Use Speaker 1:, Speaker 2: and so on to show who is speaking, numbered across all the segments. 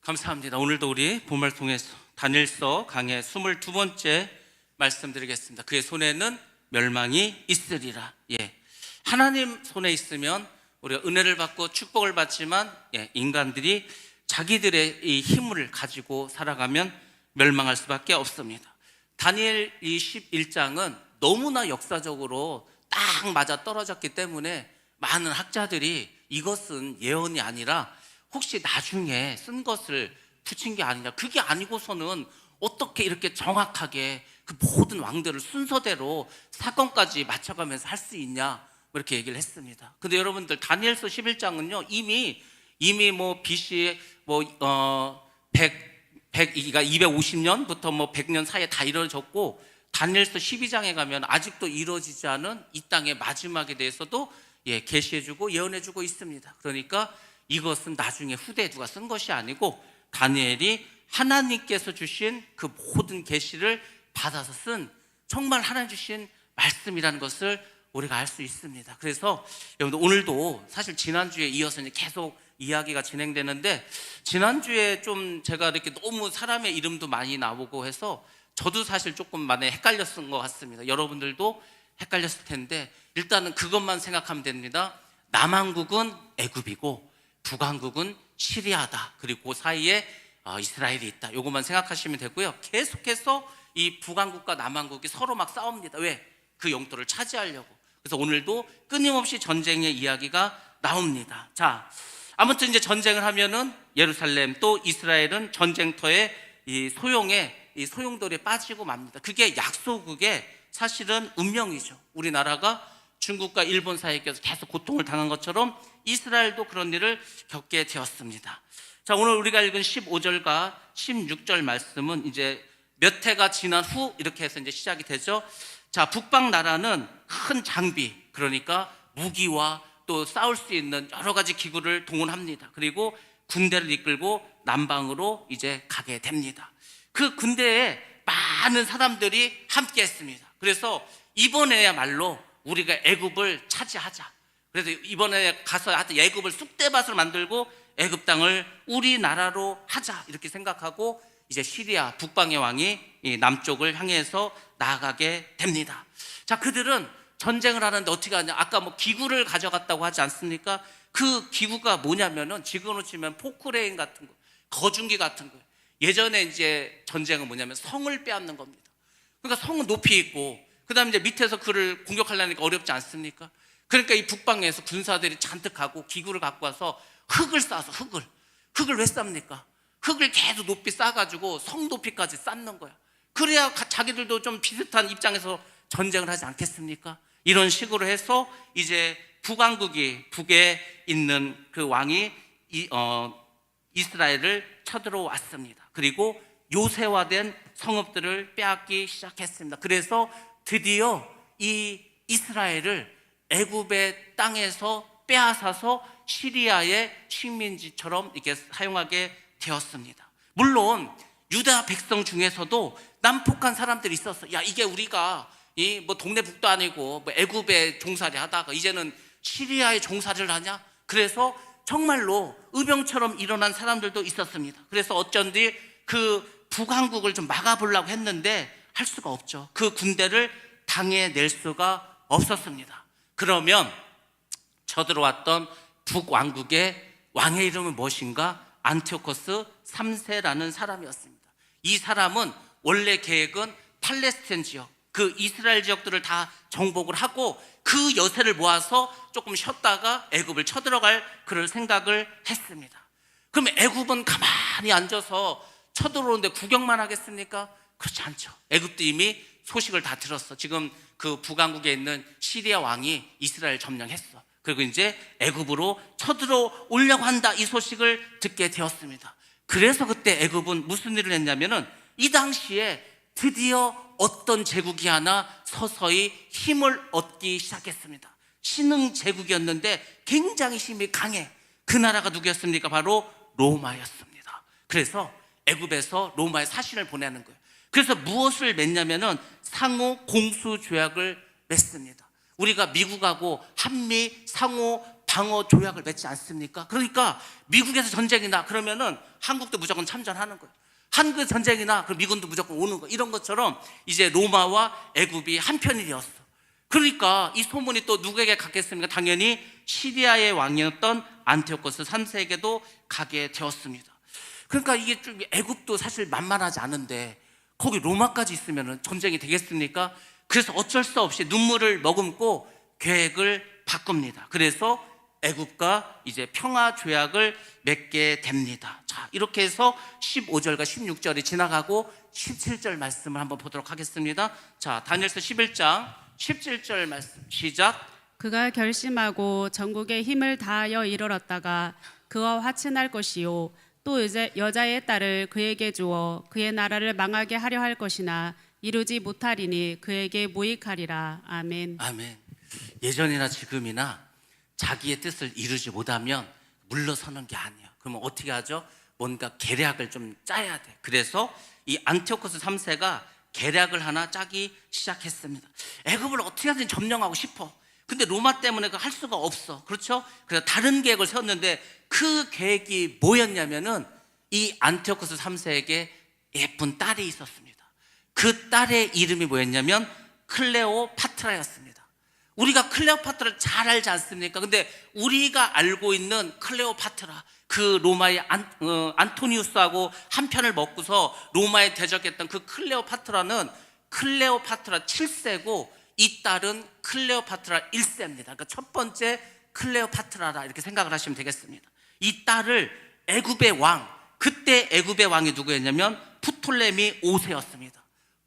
Speaker 1: 감사합니다. 오늘도 우리 본말 통해서 다니엘서 강의 22번째 말씀드리겠습니다. 그의 손에는 멸망이 있으리라. 하나님 손에 있으면 우리가 은혜를 받고 축복을 받지만 인간들이 자기들의 이 힘을 가지고 살아가면 멸망할 수밖에 없습니다. 다니엘 이 11장은 너무나 역사적으로 딱 맞아 떨어졌기 때문에 많은 학자들이 이것은 예언이 아니라 혹시 나중에 쓴 것을 붙인 게 아니냐, 그게 아니고서는 어떻게 이렇게 정확하게 그 모든 왕들을 순서대로 사건까지 맞춰가면서 할 수 있냐, 이렇게 얘기를 했습니다. 근데 여러분들 다니엘서 11장은요 이미 뭐 BC 250년부터 100년 사이에 다 이루어졌고, 다니엘서 12장에 가면 아직도 이루어지지 않은 이 땅의 마지막에 대해서도 계시해주고 예언해주고 있습니다. 그러니까 이것은 나중에 후대에 누가 쓴 것이 아니고 다니엘이 하나님께서 주신 그 모든 계시를 받아서 쓴 정말 하나님 주신 말씀이라는 것을 우리가 알 수 있습니다. 그래서 여러분들 오늘도 사실 지난주에 이어서 계속 이야기가 진행되는데, 지난주에 좀 제가 이렇게 너무 사람의 이름도 많이 나오고 해서 저도 사실 조금 많이 헷갈렸을 것 같습니다. 여러분들도 헷갈렸을 텐데 일단은 그것만 생각하면 됩니다. 남한국은 애굽이고 북한국은 시리아다, 그리고 그 사이에 이스라엘이 있다, 이것만 생각하시면 되고요. 계속해서 이 북한국과 남한국이 서로 막 싸웁니다. 왜? 그 영토를 차지하려고. 그래서 오늘도 끊임없이 전쟁의 이야기가 나옵니다. 자, 아무튼 이제 전쟁을 하면은 예루살렘 또 이스라엘은 전쟁터의 이 소용돌이에 빠지고 맙니다. 그게 약소국의 사실은 운명이죠. 우리나라가 중국과 일본 사이에 껴서 계속 고통을 당한 것처럼 이스라엘도 그런 일을 겪게 되었습니다. 자, 오늘 우리가 읽은 15절과 16절 말씀은 이제 몇 해가 지난 후 이렇게 해서 이제 시작이 되죠. 자, 북방 나라는 큰 장비, 그러니까 무기와 또 싸울 수 있는 여러 가지 기구를 동원합니다. 그리고 군대를 이끌고 남방으로 이제 가게 됩니다. 그 군대에 많은 사람들이 함께 했습니다. 그래서 이번에야말로 우리가 애굽을 차지하자. 그래서 이번에 가서 하여튼 애굽을 쑥대밭으로 만들고 애굽 땅을 우리나라로 하자, 이렇게 생각하고 이제 시리아 북방의 왕이 이 남쪽을 향해서 나아가게 됩니다. 자, 그들은 전쟁을 하는데 어떻게 하냐, 아까 기구를 가져갔다고 하지 않습니까? 그 기구가 뭐냐면은 지금으로 치면 포크레인 같은 거, 거중기 같은 거. 예전에 이제 전쟁은 뭐냐면 성을 빼앗는 겁니다. 그러니까 성은 높이 있고 그 다음에 이제 밑에서 그를 공격하려니까 어렵지 않습니까? 그러니까 이 북방에서 군사들이 잔뜩 가고 기구를 갖고 와서 흙을 쌓아서 흙을 왜 쌉니까? 흙을 계속 높이 쌓아가지고 성 높이까지 쌓는 거야. 그래야 자기들도 좀 비슷한 입장에서 전쟁을 하지 않겠습니까? 이런 식으로 해서 이제 북왕국이, 북에 있는 그 왕이 이스라엘을 쳐들어왔습니다. 그리고 요새화된 성읍들을 빼앗기 시작했습니다. 그래서 드디어 이 이스라엘을 애굽의 땅에서 빼앗아서 시리아의 식민지처럼 이렇게 사용하게 되었습니다. 물론 유다 백성 중에서도 난폭한 사람들이 있었어요. 야, 이게 우리가 동네 북도 아니고 애굽에 종살이 하다가 이제는 시리아에 종살이를 하냐? 그래서 정말로 의병처럼 일어난 사람들도 있었습니다. 그래서 어쩐지 그 북왕국을 좀 막아보려고 했는데 할 수가 없죠. 그 군대를 당해낼 수가 없었습니다. 그러면 쳐들어왔던 북왕국의 왕의 이름은 무엇인가? 안티오코스 3세라는 사람이었습니다. 이 사람은 원래 계획은 팔레스타인 지역, 그 이스라엘 지역들을 다 정복을 하고 그 여세를 모아서 조금 쉬었다가 애굽을 쳐들어갈 그럴 생각을 했습니다. 그러면 애굽은 가만히 앉아서 쳐들어오는데 구경만 하겠습니까? 그렇지 않죠. 애굽도 이미 소식을 다 들었어. 지금 그 북왕국에 있는 시리아 왕이 이스라엘 점령했어. 그리고 이제 애굽으로 쳐들어오려고 한다, 이 소식을 듣게 되었습니다. 그래서 그때 애굽은 무슨 일을 했냐면은 이 당시에 드디어 어떤 제국이 하나 서서히 힘을 얻기 시작했습니다. 신흥 제국이었는데 굉장히 힘이 강해. 그 나라가 누구였습니까? 바로 로마였습니다. 그래서 애굽에서 로마에 사신을 보내는 거예요. 그래서 무엇을 맺냐면은 상호 공수 조약을 맺습니다. 우리가 미국하고 한미 상호 방어 조약을 맺지 않습니까? 그러니까 미국에서 전쟁이나 그러면은 한국도 무조건 참전하는 거예요. 한국에서 전쟁이나 그럼 미군도 무조건 오는 거. 이런 것처럼 이제 로마와 애굽이 한편이 되었어. 그러니까 이 소문이 또 누구에게 갔겠습니까? 당연히 시리아의 왕이었던 안티오코스 3세에게도 가게 되었습니다. 그러니까 이게 좀 애굽도 사실 만만하지 않은데 거기 로마까지 있으면 전쟁이 되겠습니까? 그래서 어쩔 수 없이 눈물을 머금고 계획을 바꿉니다. 그래서 애굽과 이제 평화 조약을 맺게 됩니다. 자, 이렇게 해서 15절과 16절이 지나가고 17절 말씀을 한번 보도록 하겠습니다. 자, 다니엘서 11장 17절 말씀 시작.
Speaker 2: 그가 결심하고 전국에 힘을 다하여 이르렀다가 그와 화친할 것이요 또 이제 여자의 딸을 그에게 주어 그의 나라를 망하게 하려 할 것이나 이루지 못하리니 그에게 무익하리라. 아멘.
Speaker 1: 아멘. 예전이나 지금이나 자기의 뜻을 이루지 못하면 물러서는 게 아니에요. 그러면 어떻게 하죠? 뭔가 계략을 좀 짜야 돼. 그래서 이 안티오코스 3세가 계략을 하나 짜기 시작했습니다. 애굽을 어떻게 하든 점령하고 싶어. 근데 로마 때문에 할 수가 없어. 그렇죠? 그래서 다른 계획을 세웠는데 그 계획이 뭐였냐면은 이 안티오코스 3세에게 예쁜 딸이 있었습니다. 그 딸의 이름이 뭐였냐면 클레오파트라였습니다. 우리가 클레오파트라를 잘 알지 않습니까? 근데 우리가 알고 있는 클레오파트라, 그 로마의 안토니우스하고 한 편을 먹고서 로마에 대적했던 그 클레오파트라는 클레오파트라 7세고 이 딸은 클레오파트라 1세입니다. 그러니까 첫 번째 클레오파트라라 이렇게 생각을 하시면 되겠습니다. 이 딸을 애굽의 왕, 그때 애굽의 왕이 누구였냐면 프톨레미 5세였습니다.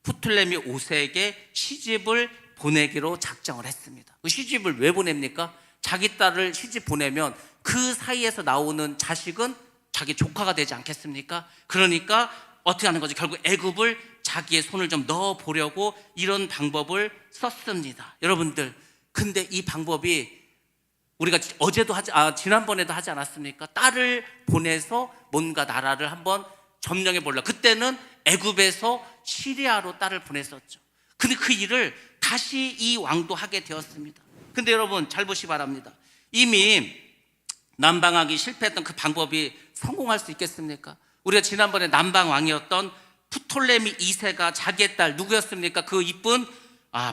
Speaker 1: 프톨레미 5세에게 시집을 보내기로 작정을 했습니다. 그 시집을 왜 보냅니까? 자기 딸을 시집 보내면 그 사이에서 나오는 자식은 자기 조카가 되지 않겠습니까? 그러니까 어떻게 하는 거죠? 결국 애굽을 자기의 손을 좀 넣어 보려고 이런 방법을 썼습니다. 여러분들, 근데 이 방법이 우리가 어제도 지난번에도 하지 않았습니까? 딸을 보내서 뭔가 나라를 한번 점령해 보려고. 그때는 애굽에서 시리아로 딸을 보냈었죠. 근데 그 일을 다시 이 왕도 하게 되었습니다. 근데 여러분 잘 보시기 바랍니다. 이미 남방하기 실패했던 그 방법이 성공할 수 있겠습니까? 우리가 지난번에 남방 왕이었던 프톨레미 2세가 자기의 딸 누구였습니까? 그 이쁜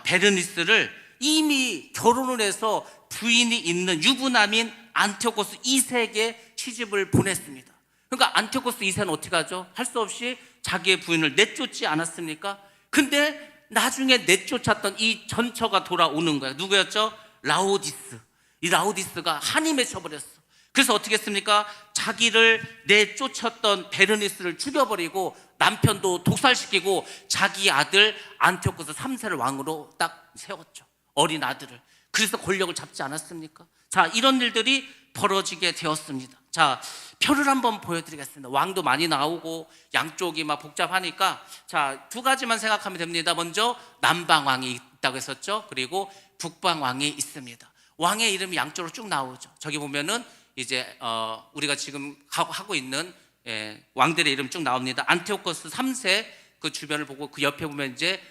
Speaker 1: 베르니스를 이미 결혼을 해서 부인이 있는 유부남인 안티오코스 2세에게 시집을 보냈습니다. 그러니까 안티오코스 2세는 어떻게 하죠? 할 수 없이 자기의 부인을 내쫓지 않았습니까? 근데 나중에 내쫓았던 이 전처가 돌아오는 거예요. 누구였죠? 라오디스. 이 라오디스가 한이 맺혀버렸어. 그래서 어떻게 했습니까? 자기를 내쫓았던 베르니스를 죽여버리고 남편도 독살시키고 자기 아들 안티오코스 3세를 왕으로 딱 세웠죠. 어린 아들을. 그래서 권력을 잡지 않았습니까? 자, 이런 일들이 벌어지게 되었습니다. 자, 표를 한번 보여드리겠습니다. 왕도 많이 나오고 양쪽이 막 복잡하니까 자, 두 가지만 생각하면 됩니다. 먼저 남방왕이 있다고 했었죠. 그리고 북방왕이 있습니다. 왕의 이름이 양쪽으로 쭉 나오죠. 저기 보면은 이제 우리가 지금 하고 있는 왕들의 이름 쭉 나옵니다. 안티오코스 3세 그 주변을 보고 그 옆에 보면 이제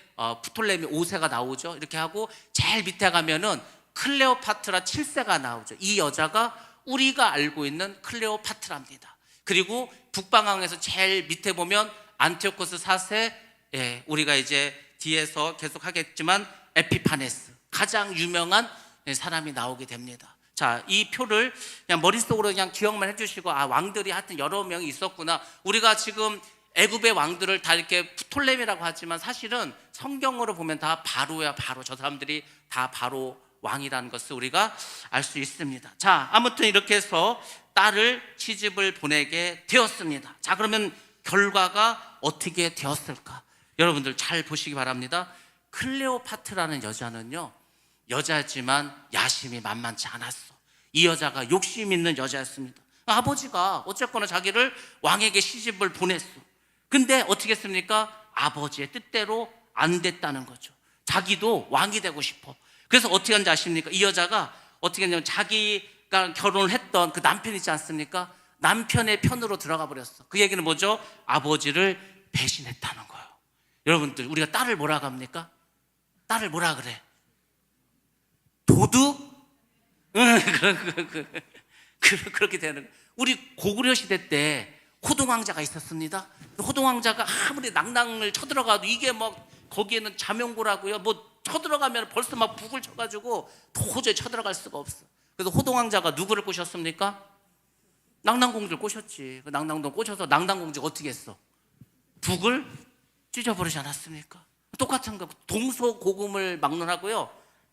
Speaker 1: 프톨레미 5세가 나오죠. 이렇게 하고 제일 밑에 가면은 클레오파트라 7세가 나오죠. 이 여자가 우리가 알고 있는 클레오파트라입니다. 그리고 북방왕에서 제일 밑에 보면 안티오코스 4세, 우리가 이제 뒤에서 계속 하겠지만 에피파네스, 가장 유명한 사람이 나오게 됩니다. 자, 이 표를 그냥 머릿속으로 그냥 기억만 해주시고 왕들이 하여튼 여러 명이 있었구나. 우리가 지금 애굽의 왕들을 다 이렇게 프톨레미라고 하지만 사실은 성경으로 보면 다 바로야. 바로 저 사람들이 다 바로 왕이라는 것을 우리가 알 수 있습니다. 자, 아무튼 이렇게 해서 딸을 시집을 보내게 되었습니다. 자, 그러면 결과가 어떻게 되었을까? 여러분들 잘 보시기 바랍니다. 클레오파트라는 여자는요, 여자였지만 야심이 만만치 않았어. 이 여자가 욕심 있는 여자였습니다. 아버지가 어쨌거나 자기를 왕에게 시집을 보냈어. 근데 어떻게 했습니까? 아버지의 뜻대로 안 됐다는 거죠. 자기도 왕이 되고 싶어. 그래서 어떻게 한지 아십니까? 이 여자가 어떻게 했냐면 자기가 결혼을 했던 그 남편 있지 않습니까? 남편의 편으로 들어가 버렸어. 그 얘기는 뭐죠? 아버지를 배신했다는 거예요. 여러분들, 우리가 딸을 뭐라고 합니까? 딸을 뭐라 그래? 도둑? 응, 그렇게 되는 거예요. 우리 고구려 시대 때 호동왕자가 있었습니다. 호동왕자가 아무리 낭낭을 쳐들어가도 이게 막 거기에는 자명고라고요. 뭐 쳐들어가면 벌써 막 북을 쳐가지고 도저히 쳐들어갈 수가 없어. 그래서 호동왕자가 누구를 꼬셨습니까? 낭낭공주를 꼬셨지. 그 낭낭동 꼬셔서 낭낭공주가 어떻게 했어? 북을 찢어버리지 않았습니까? 똑같은 거. 동서고금을 막론하고요.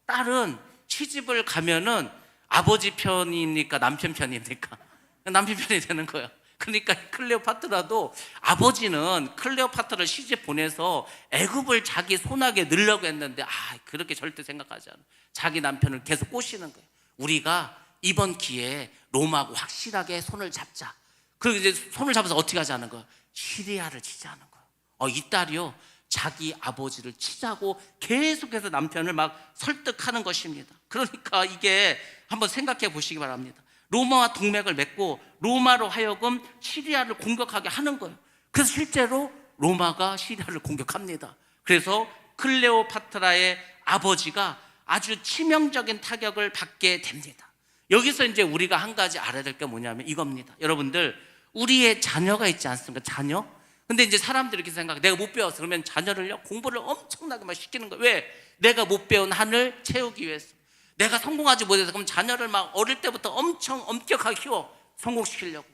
Speaker 1: 딸은 시집을 가면은 아버지 편입니까? 남편 편입니까? 남편 편이 되는 거예요. 그러니까 클레오파트라도 아버지는 클레오파트를 시집 보내서 애굽을 자기 손아귀에 넣으려고 했는데 그렇게 절대 생각하지 않아요. 자기 남편을 계속 꼬시는 거예요. 우리가 이번 기회에 로마하고 확실하게 손을 잡자. 그리고 이제 손을 잡아서 어떻게 하자는 거예요? 시리아를 치자는 거예요. 이 딸이요, 자기 아버지를 치자고 계속해서 남편을 막 설득하는 것입니다. 그러니까 이게 한번 생각해 보시기 바랍니다. 로마와 동맹을 맺고 로마로 하여금 시리아를 공격하게 하는 거예요. 그래서 실제로 로마가 시리아를 공격합니다. 그래서 클레오파트라의 아버지가 아주 치명적인 타격을 받게 됩니다. 여기서 이제 우리가 한 가지 알아야 될 게 뭐냐면 이겁니다. 여러분들, 우리의 자녀가 있지 않습니까? 자녀? 근데 이제 사람들이 이렇게 생각해. 내가 못 배웠어. 그러면 자녀를요, 공부를 엄청나게 막 시키는 거예요. 왜? 내가 못 배운 한을 채우기 위해서. 내가 성공하지 못해서 그럼 자녀를 막 어릴 때부터 엄청 엄격하게 키워 성공시키려고.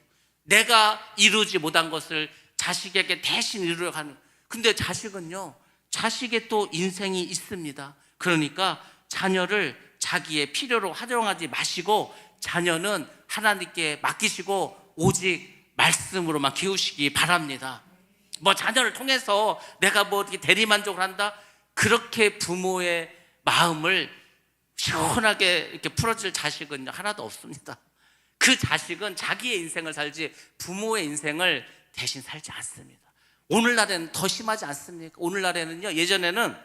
Speaker 1: 내가 이루지 못한 것을 자식에게 대신 이루려고 하는. 근데 자식은요, 자식의 또 인생이 있습니다. 그러니까 자녀를 자기의 필요로 활용하지 마시고 자녀는 하나님께 맡기시고 오직 말씀으로만 키우시기 바랍니다. 뭐 자녀를 통해서 내가 뭐 어떻게 대리만족을 한다? 그렇게 부모의 마음을 시원하게 이렇게 풀어줄 자식은 하나도 없습니다. 그 자식은 자기의 인생을 살지 부모의 인생을 대신 살지 않습니다. 오늘날에는 더 심하지 않습니까? 오늘날에는요, 예전에는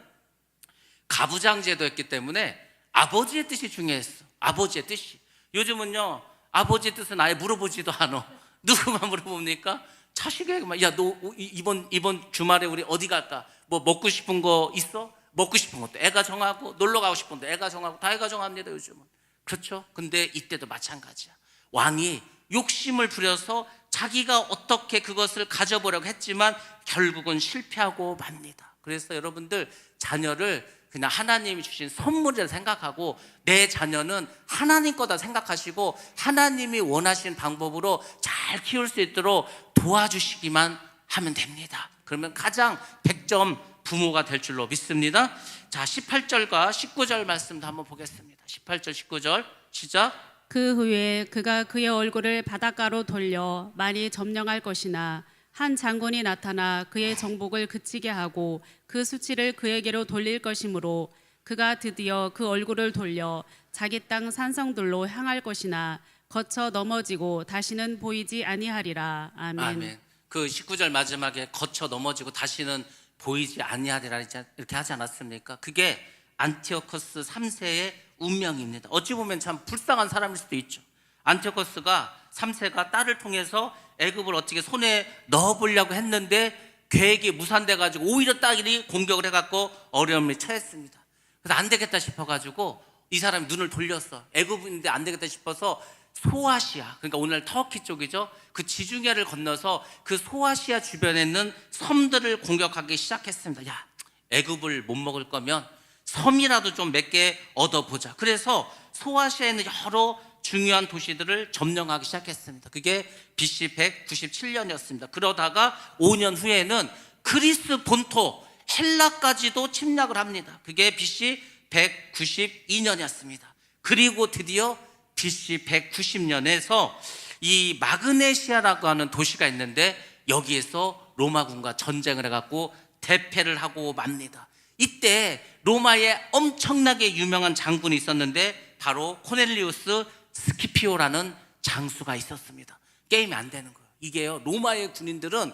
Speaker 1: 가부장제도였기 때문에 아버지의 뜻이 중요했어. 아버지의 뜻이. 요즘은요, 아버지의 뜻은 아예 물어보지도 않아. 누구만 물어봅니까? 자식에게만. 야, 너 이번 주말에 우리 어디 갈까? 뭐 먹고 싶은 거 있어? 먹고 싶은 것도 애가 정하고, 놀러 가고 싶은 것도 애가 정하고, 다 애가 정합니다, 요즘은. 그렇죠? 근데 이때도 마찬가지야. 왕이 욕심을 부려서 자기가 어떻게 그것을 가져보려고 했지만 결국은 실패하고 맙니다. 그래서 여러분들, 자녀를 그냥 하나님이 주신 선물이라 생각하고 내 자녀는 하나님 거다 생각하시고 하나님이 원하시는 방법으로 잘 키울 수 있도록 도와주시기만 하면 됩니다. 그러면 가장 100점 부모가 될 줄로 믿습니다. 자, 18절과 19절 말씀도 한번 보겠습니다. 18절 19절 시작.
Speaker 2: 그 후에 그가 그의 얼굴을 바닷가로 돌려 많이 점령할 것이나 한 장군이 나타나 그의 정복을 그치게 하고 그 수치를 그에게로 돌릴 것이므로 그가 드디어 그 얼굴을 돌려 자기 땅 산성들로 향할 것이나 거쳐 넘어지고 다시는 보이지 아니하리라. 아멘.
Speaker 1: 아멘. 그 19절 마지막에 거쳐 넘어지고 다시는 보이지 아니하리라 이렇게 하지 않았습니까? 그게 안티오코스 3세의 운명입니다. 어찌 보면 참 불쌍한 사람일 수도 있죠. 안티오코스가 3세가 딸을 통해서 애굽을 어떻게 손에 넣어보려고 했는데 계획이 무산돼가지고 오히려 딸이 공격을 해갖고 어려움에 처했습니다. 그래서 안 되겠다 싶어가지고 이 사람이 눈을 돌렸어. 애굽인데 안 되겠다 싶어서 소아시아, 그러니까 오늘 터키 쪽이죠. 그 지중해를 건너서 그 소아시아 주변에 있는 섬들을 공격하기 시작했습니다. 야, 애굽을 못 먹을 거면 섬이라도 좀 몇 개 얻어보자. 그래서 소아시아에 있는 여러 중요한 도시들을 점령하기 시작했습니다. 그게 BC 197년이었습니다. 그러다가 5년 후에는 그리스 본토 헬라까지도 침략을 합니다. 그게 BC 192년이었습니다. 그리고 드디어 BC 190년에서 이 마그네시아라고 하는 도시가 있는데 여기에서 로마군과 전쟁을 해갖고 대패를 하고 맙니다. 이때 로마에 엄청나게 유명한 장군이 있었는데 바로 코넬리우스 스키피오라는 장수가 있었습니다. 게임이 안 되는 거예요. 이게요, 로마의 군인들은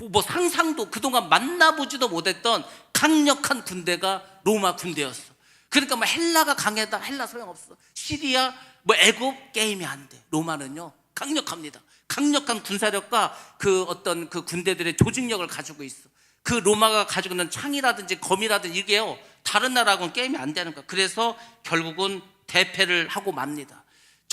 Speaker 1: 뭐 상상도 그동안 만나보지도 못했던 강력한 군대가 로마 군대였어. 그러니까 뭐 헬라가 강하다, 헬라 소용없어. 시리아, 뭐 애굽, 게임이 안 돼. 로마는요 강력합니다. 강력한 군사력과 그 어떤 그 군대들의 조직력을 가지고 있어. 그 로마가 가지고 있는 창이라든지 검이라든지 이게요 다른 나라하고는 게임이 안 되는 거야. 그래서 결국은 대패를 하고 맙니다.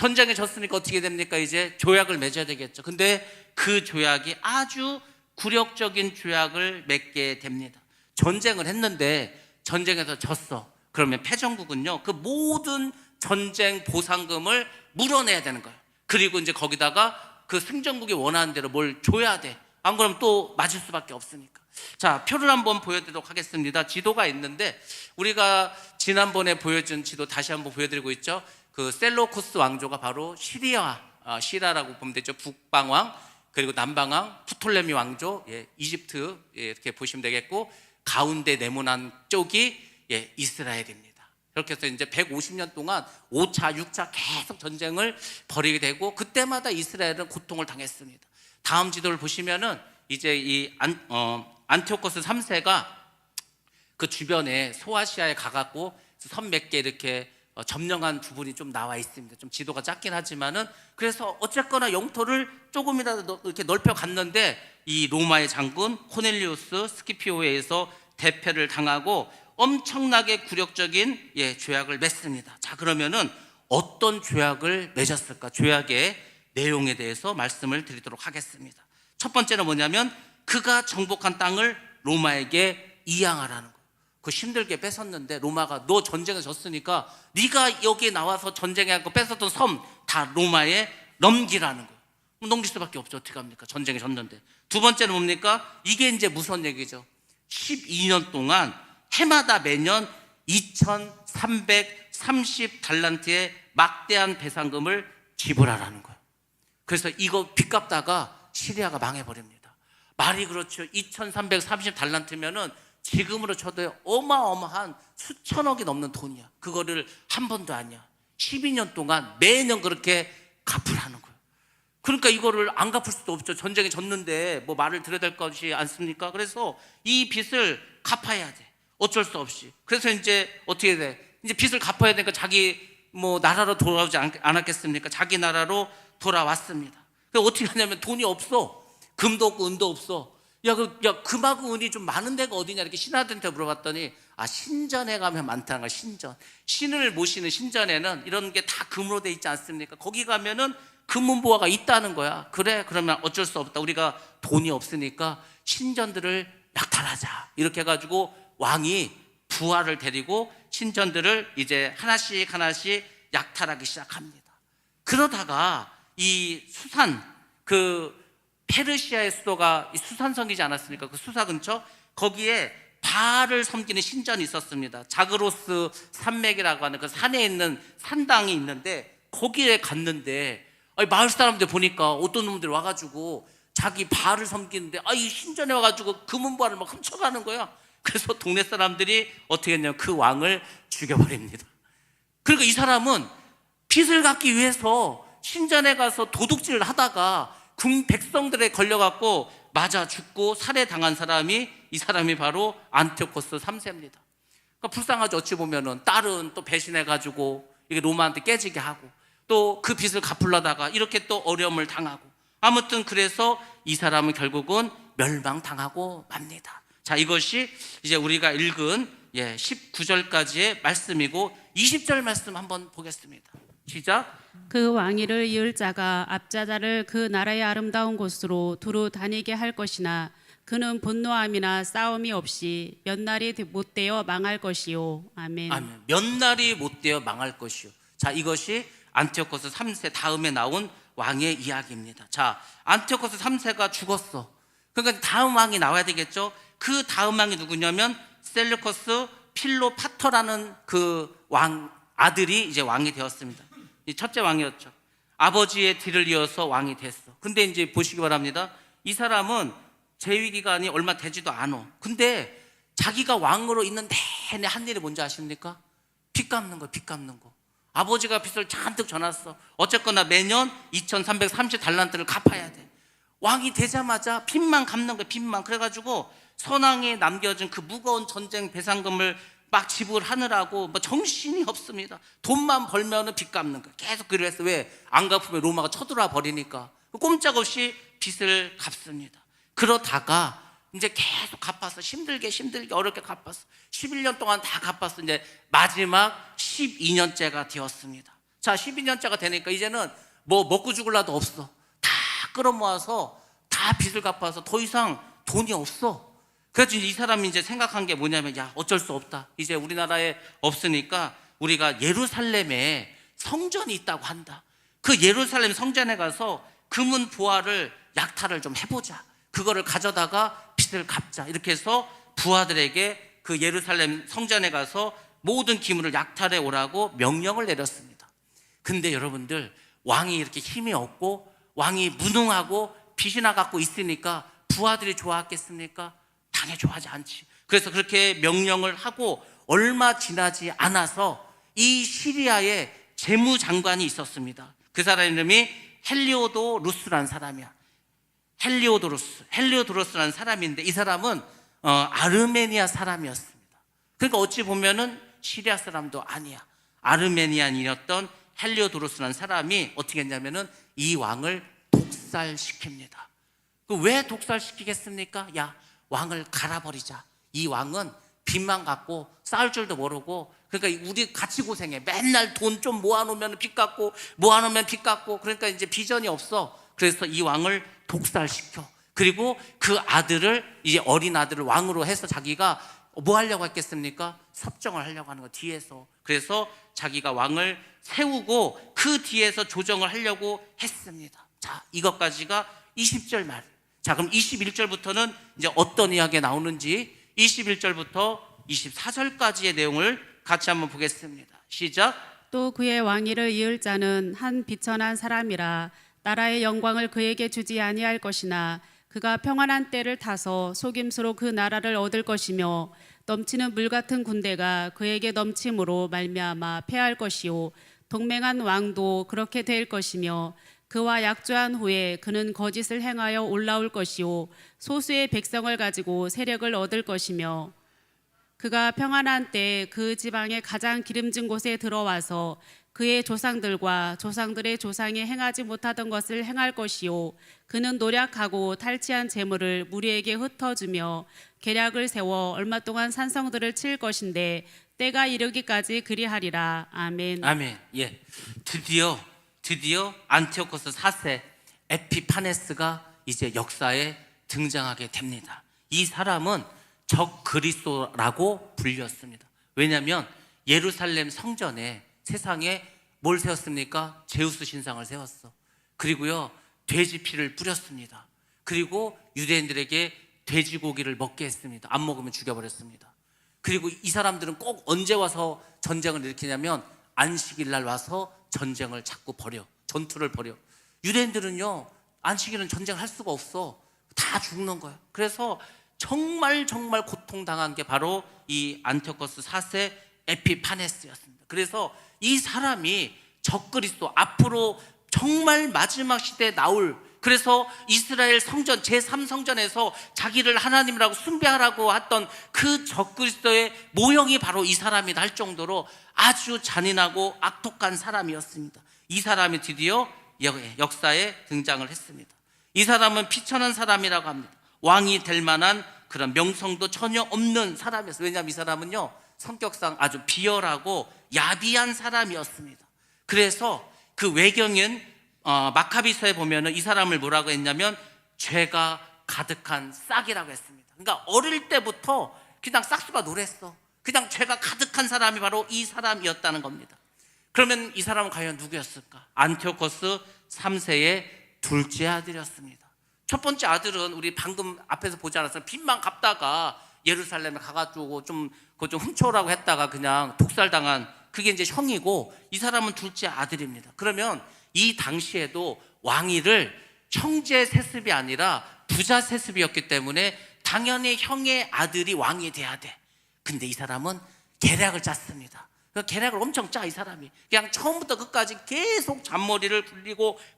Speaker 1: 전쟁에 졌으니까 어떻게 됩니까? 이제 조약을 맺어야 되겠죠. 근데 그 조약이 아주 굴욕적인 조약을 맺게 됩니다. 전쟁을 했는데 전쟁에서 졌어. 그러면 패전국은요, 그 모든 전쟁 보상금을 물어내야 되는 거예요. 그리고 이제 거기다가 그 승전국이 원하는 대로 뭘 줘야 돼. 안 그러면 또 맞을 수밖에 없으니까. 자, 표를 한번 보여드리도록 하겠습니다. 지도가 있는데 우리가 지난번에 보여준 지도 다시 한번 보여드리고 있죠. 그 셀로코스 왕조가 바로 시리아라고 보면 되죠. 북방왕, 그리고 남방왕 프톨레미 왕조, 이집트, 이렇게 보시면 되겠고, 가운데 네모난 쪽이 이스라엘입니다. 그렇게 해서 이제 150년 동안 5차, 6차 계속 전쟁을 벌이게 되고, 그때마다 이스라엘은 고통을 당했습니다. 다음 지도를 보시면은 이제 이 안티오코스 3세가 그 주변에 소아시아에 가갖고 선 몇 개 이렇게 점령한 부분이 좀 나와 있습니다. 좀 지도가 작긴 하지만은, 그래서 어쨌거나 영토를 조금이라도 이렇게 넓혀 갔는데 이 로마의 장군 코넬리우스 스키피오에 의해서 대패를 당하고 엄청나게 굴욕적인 조약을 맺습니다. 자, 그러면은 어떤 조약을 맺었을까? 조약의 내용에 대해서 말씀을 드리도록 하겠습니다. 첫 번째는 뭐냐면 그가 정복한 땅을 로마에게 이양하라는 거예요. 그 힘들게 뺏었는데 로마가 너 전쟁에 졌으니까 네가 여기에 나와서 전쟁해갖고 뺏었던 섬 다 로마에 넘기라는 거예요. 넘길 수밖에 없죠. 어떻게 합니까? 전쟁에 졌는데. 두 번째는 뭡니까? 이게 이제 무슨 얘기죠? 12년 동안 해마다 매년 2330달란트의 막대한 배상금을 지불하라는 거예요. 그래서 이거 빚 갚다가 시리아가 망해버립니다. 말이 그렇죠. 2330달란트면은 지금으로 쳐도 어마어마한 수천억이 넘는 돈이야. 그거를 한 번도 아니야. 12년 동안 매년 그렇게 갚으라는 거예요. 그러니까 이거를 안 갚을 수도 없죠. 전쟁에 졌는데 뭐 말을 들어야 될 것이 않습니까? 그래서 이 빚을 갚아야 돼. 어쩔 수 없이. 그래서 이제 어떻게 돼? 이제 빚을 갚아야 되니까 자기 뭐 나라로 돌아오지 않았겠습니까? 자기 나라로 돌아왔습니다. 그래서 어떻게 하냐면 돈이 없어. 금도 없고 은도 없어. 금하고 은이 좀 많은 데가 어디냐 이렇게 신하들한테 물어봤더니 신전에 가면 많다는 거야. 신전. 신을 모시는 신전에는 이런 게 다 금으로 돼 있지 않습니까? 거기 가면은 금은보화가 있다는 거야. 그래, 그러면 어쩔 수 없다. 우리가 돈이 없으니까 신전들을 약탈하자. 이렇게 해가지고 왕이 부하를 데리고 신전들을 이제 하나씩 하나씩 약탈하기 시작합니다. 그러다가 이 수산, 그 페르시아의 수도가 수산성이지 않았습니까? 그 수사 근처 거기에 바알을 섬기는 신전이 있었습니다. 자그로스 산맥이라고 하는 그 산에 있는 산당이 있는데 거기에 갔는데 마을 사람들 보니까 어떤 놈들이 와가지고 자기 바알을 섬기는데 이 신전에 와가지고 금은보화를 막 훔쳐가는 거야. 그래서 동네 사람들이 어떻게 했냐면 그 왕을 죽여버립니다. 그러니까 이 사람은 빚을 갚기 위해서 신전에 가서 도둑질을 하다가 백성들에 걸려갖고 맞아 죽고 살해당한 사람이 이 사람이 바로 안티오코스 3세입니다. 그러니까 불쌍하죠. 어찌 보면은 딸은 또 배신해가지고 이게 로마한테 깨지게 하고 또 그 빚을 갚으려다가 이렇게 또 어려움을 당하고, 아무튼 그래서 이 사람은 결국은 멸망당하고 맙니다. 자, 이것이 이제 우리가 읽은 19절까지의 말씀이고 20절 말씀 한번 보겠습니다. 시작.
Speaker 2: 그 왕위를 이을 자가 압자자를 그 나라의 아름다운 곳으로 두루 다니게 할 것이나 그는 분노함이나 싸움이 없이 몇 날이 못 되어 망할 것이요. 아멘.
Speaker 1: 아멘. 몇 날이 못 되어 망할 것이요. 자, 이것이 안티오코스 3세 다음에 나온 왕의 이야기입니다. 자, 안티오코스 3세가 죽었어. 그러니까 다음 왕이 나와야 되겠죠. 그 다음 왕이 누구냐면 셀루커스 필로파터라는 그 왕 아들이 이제 왕이 되었습니다. 이 첫째 왕이었죠. 아버지의 뒤를 이어서 왕이 됐어. 근데 이제 보시기 바랍니다. 이 사람은 재위 기간이 얼마 되지도 않아. 근데 자기가 왕으로 있는 내내 한 일이 뭔지 아십니까? 빚 갚는 거, 빚 갚는 거. 아버지가 빚을 잔뜩 져놨어. 어쨌거나 매년 2330달란트를 갚아야 돼. 왕이 되자마자 빚만 갚는 거야, 빚만. 그래가지고 선왕에 남겨진 그 무거운 전쟁 배상금을 막 지불하느라고 뭐 정신이 없습니다. 돈만 벌면은 빚 갚는 거야. 계속 그래서 왜 안 갚으면 로마가 쳐들어와 버리니까 꼼짝없이 빚을 갚습니다. 그러다가 이제 계속 갚았어. 힘들게 어렵게 갚았어. 11년 동안 다 갚았어. 이제 마지막 12년째가 되었습니다. 자, 12년차가 되니까 이제는 뭐 먹고 죽을 나도 없어. 다 끌어모아서 다 빚을 갚아서 더 이상 돈이 없어. 그래서 이 사람이 이제 생각한 게 뭐냐면, 야, 어쩔 수 없다. 이제 우리나라에 없으니까 우리가 예루살렘에 성전이 있다고 한다. 그 예루살렘 성전에 가서 금은 부하를 약탈을 좀 해보자. 그거를 가져다가 빚을 갚자. 이렇게 해서 부하들에게 그 예루살렘 성전에 가서 모든 기물을 약탈해 오라고 명령을 내렸습니다. 근데 여러분들, 왕이 이렇게 힘이 없고 왕이 무능하고 빚이나 갖고 있으니까 부하들이 좋아하겠습니까? 당연히 좋아하지 않지. 그래서 그렇게 명령을 하고 얼마 지나지 않아서 이 시리아에 재무장관이 있었습니다. 그 사람 이름이 헬리오도루스라는 사람이야. 헬리오도루스라는 사람인데, 이 사람은 아르메니아 사람이었습니다. 그러니까 어찌 보면은 시리아 사람도 아니야. 아르메니안이었던 헬리오도루스라는 사람이 어떻게 했냐면은 이 왕을 독살시킵니다. 왜 독살시키겠습니까? 야, 왕을 갈아버리자. 이 왕은 빚만 갖고 싸울 줄도 모르고, 그러니까 우리 같이 고생해. 맨날 돈 좀 모아놓으면 빚 갚고, 모아놓으면 빚 갚고, 그러니까 이제 비전이 없어. 그래서 이 왕을 독살시켜. 그리고 그 아들을, 이제 어린 아들을 왕으로 해서 자기가 뭐 하려고 했겠습니까? 섭정을 하려고 하는 거, 뒤에서. 그래서 자기가 왕을 세우고 그 뒤에서 조정을 하려고 했습니다. 자, 이것까지가 20절 말. 자, 그럼 21절부터는 이제 어떤 이야기가 나오는지 21절부터 24절까지의 내용을 같이 한번 보겠습니다. 시작.
Speaker 2: 또 그의 왕위를 이을 자는 한 비천한 사람이라. 나라의 영광을 그에게 주지 아니할 것이나 그가 평안한 때를 타서 속임수로 그 나라를 얻을 것이며, 넘치는 물 같은 군대가 그에게 넘침으로 말미암아 패할 것이요, 동맹한 왕도 그렇게 될 것이며, 그와 약조한 후에 그는 거짓을 행하여 올라올 것이요, 소수의 백성을 가지고 세력을 얻을 것이며, 그가 평안한 때 그 지방의 가장 기름진 곳에 들어와서 그의 조상들과 조상들의 조상이 행하지 못하던 것을 행할 것이요, 그는 노력하고 탈취한 재물을 무리에게 흩어주며 계략을 세워 얼마 동안 산성들을 칠 것인데 때가 이르기까지 그리하리라. 아멘.
Speaker 1: 아멘. 예, 드디어 안티오코스 4세 에피파네스가 이제 역사에 등장하게 됩니다. 이 사람은 적 그리스도라고 불렸습니다. 왜냐하면 예루살렘 성전에 세상에 뭘 세웠습니까? 제우스 신상을 세웠어. 그리고요, 돼지 피를 뿌렸습니다. 그리고 유대인들에게 돼지고기를 먹게 했습니다. 안 먹으면 죽여버렸습니다. 그리고 이 사람들은 꼭 언제 와서 전쟁을 일으키냐면 안식일 날 와서 전쟁을 자꾸 벌여. 전투를 벌여. 유대인들은요, 안식일은 전쟁을 할 수가 없어. 다 죽는 거야. 그래서 정말 고통당한 게 바로 이 안티오코스 4세 에피파네스였습니다. 그래서 이 사람이 적그리스도, 앞으로 정말 마지막 시대에 나올, 그래서 이스라엘 성전 제3성전에서 자기를 하나님이라고 숭배하라고 했던 그 적그리스도의 모형이 바로 이 사람이다 할 정도로 아주 잔인하고 악독한 사람이었습니다. 이 사람이 드디어 역사에 등장을 했습니다. 이 사람은 비천한 사람이라고 합니다. 왕이 될 만한 그런 명성도 전혀 없는 사람이었어요. 왜냐하면 이 사람은요, 성격상 아주 비열하고 야비한 사람이었습니다. 그래서 그 외경은 마카비서에 보면은 이 사람을 뭐라고 했냐면 죄가 가득한 싹이라고 했습니다. 그러니까 어릴 때부터 그냥 싹수가 노랬어. 그냥 죄가 가득한 사람이 바로 이 사람이었다는 겁니다. 그러면 이 사람은 과연 누구였을까? 안티오코스 3세의 둘째 아들이었습니다. 첫 번째 아들은 우리 방금 앞에서 보지 않았어요? 빚만 갚다가 예루살렘에 가가지고 그거 좀 훔쳐오라고 했다가 그냥 독살당한, 그게 이제 형이고, 이 사람은 둘째 아들입니다. 그러면 이 당시에도 왕위를 형제 세습이 아니라 부자 세습이었기 때문에 당연히 형의 아들이 왕이 돼야 돼. 근데 이 사람은 계략을 짰습니다. 그 계략을 엄청 짜, 이 사람이. 그냥 처음부터 끝까지 계속 잔머리를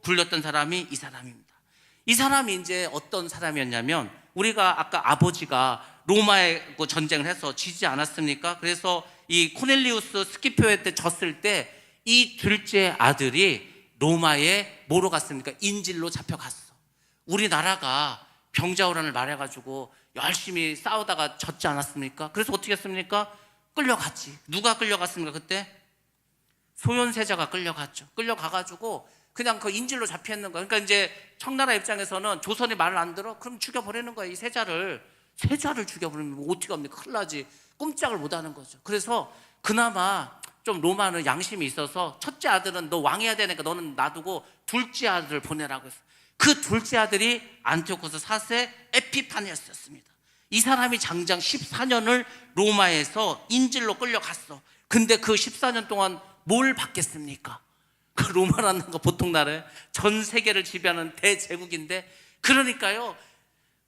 Speaker 1: 굴렸던 사람이 이 사람입니다. 이 사람이 이제 어떤 사람이었냐면, 우리가 아까 아버지가 로마에 전쟁을 해서 지지 않았습니까? 그래서 이 코넬리우스 스키피오 때 졌을 때 이 둘째 아들이 로마에 뭐로 갔습니까? 인질로 잡혀갔어. 우리나라가 병자호란을 말해가지고 열심히 싸우다가 졌지 않았습니까? 그래서 어떻게 했습니까? 끌려갔지. 누가 끌려갔습니까? 그때 소현세자가 끌려갔죠. 끌려가가지고 그냥 그 인질로 잡혀있는 거예요. 그러니까 이제 청나라 입장에서는 조선이 말을 안 들어? 그럼 죽여버리는 거예요. 이 세자를 죽여버리면 뭐 어떻게 합니까? 큰일 나지. 꼼짝을 못하는 거죠. 그래서 그나마 좀 로마는 양심이 있어서 첫째 아들은 너 왕해야 되니까 너는 놔두고 둘째 아들을 보내라고 했어요. 그 둘째 아들이 안티오코스 4세 에피파네스였습니다. 이 사람이 장장 14년을 로마에서 인질로 끌려갔어. 근데 그 14년 동안 뭘 받겠습니까? 그 로마라는 거 보통 나라에 전 세계를 지배하는 대제국인데, 그러니까요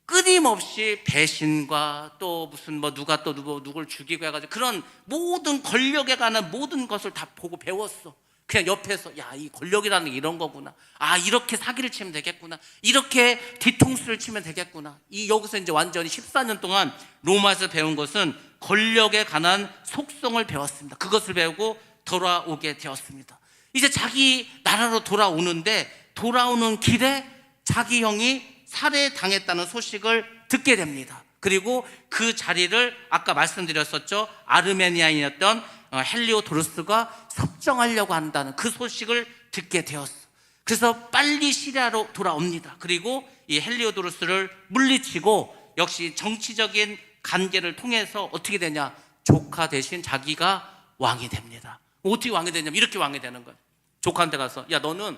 Speaker 1: 끊임없이 배신과 또 무슨 뭐 누가 또 누굴 죽이고 해가지고 그런 모든 권력에 관한 모든 것을 다 보고 배웠어. 그냥 옆에서 야, 이 권력이라는 게 이런 거구나. 아, 이렇게 사기를 치면 되겠구나. 이렇게 뒤통수를 치면 되겠구나. 여기서 이제 완전히 14년 동안 로마에서 배운 것은 권력에 관한 속성을 배웠습니다. 그것을 배우고 돌아오게 되었습니다. 이제 자기 나라로 돌아오는데 돌아오는 길에 자기 형이 살해당했다는 소식을 듣게 됩니다. 그리고 그 자리를 아까 말씀드렸었죠. 아르메니아인이었던 헬리오도루스가 섭정하려고 한다는 그 소식을 듣게 되었어. 그래서 빨리 시리아로 돌아옵니다. 그리고 이 헬리오도루스를 물리치고 역시 정치적인 관계를 통해서 어떻게 되냐, 조카 대신 자기가 왕이 됩니다. 어떻게 왕이 되냐면 이렇게 왕이 되는 거예요. 조카한테 가서 야, 너는